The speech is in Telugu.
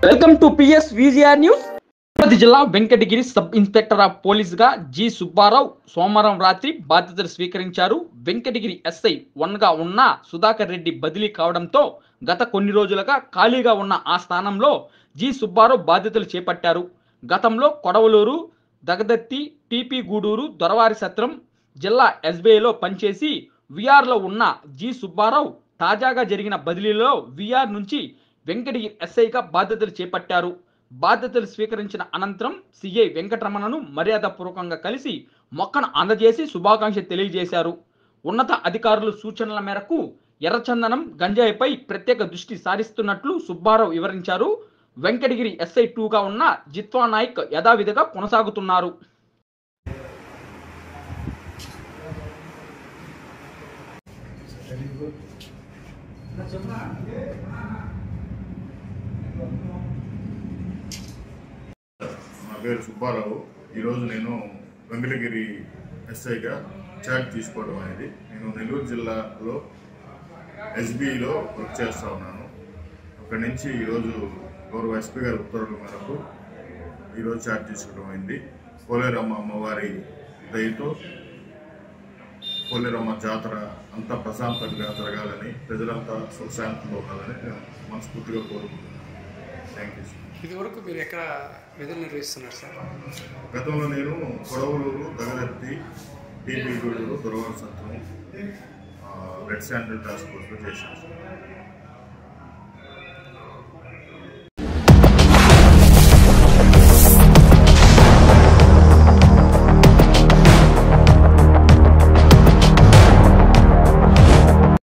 Welcome to PS VGR news. Tirupati జిల్లా Venkatagiri sub inspector of police గా జి సుబ్బారావు సోమవారం రాత్రి బాధ్యతలు స్వీకరించారు. వెంకటగిరి ఎస్ఐ 1 గా ఉన్న సుధాకర్ రెడ్డి బదిలీ కావడంతో గత కొన్ని రోజులుగా ఖాళీగా ఉన్న ఆ స్థానంలో జి సుబ్బారావు బాధ్యతలు చేపట్టారు. గతంలో కొడవలూరు, దగదత్తి, టీపీ గూడూరు, దొరవారి సత్రం జిల్లా ఎస్బీఐలో పనిచేసి విఆర్లో ఉన్న జి సుబ్బారావు తాజాగా జరిగిన బదిలీలో విఆర్ నుంచి వెంకటగిరి ఎస్ఐగా బాధ్యతలు చేపట్టారు. బాధ్యతలు స్వీకరించిన అనంతరం సిఐ వెంకటరమణను మర్యాదపూర్వకంగా కలిసి మొక్కను అందజేసి శుభాకాంక్షలు తెలియజేశారు. ఉన్నత అధికారుల సూచనల మేరకు ఎర్రచందనం, గంజాయిపై ప్రత్యేక దృష్టి సారిస్తున్నట్లు సుబ్బారావు వివరించారు. వెంకటగిరి ఎస్ఐ 2గా ఉన్న జిత్వా నాయక్ యథావిధిగా కొనసాగుతున్నారు. నా పేరు సుబ్బారావు. ఈరోజు నేను వెంకటగిరి ఎస్ఐగా ఛార్జ్ తీసుకోవడం అనేది. నేను నెల్లూరు జిల్లాలో ఎస్బీఐలో వర్క్ చేస్తూ ఉన్నాను. అక్కడి నుంచి ఈరోజు గౌరవ ఎస్పీ గారి ఉత్తర్వుల మేరకు ఈరోజు ఛార్జ్ తీసుకోవడం అయింది. పోలేరమ్మ అమ్మవారి దయతో పోలేరమ్మ జాతర అంతా ప్రశాంతంగా జరగాలని, ప్రజలంతా సుఖశాంతిలో ఉండాలని నేను మనస్ఫూర్తిగా కోరుకుంటున్నాను. Thank you. ఇదివరకు మీరు ఎక్కడ విధులు నిర్వహిస్తున్నారు సార్? గతంలో నేను కొడవలూరు, దగదత్తి, టీపీ గూడూరు, దొరవారి సత్రం, రెడ్ శాండిల్ టాస్క్ ఫోర్స్లో చేశాను సార్.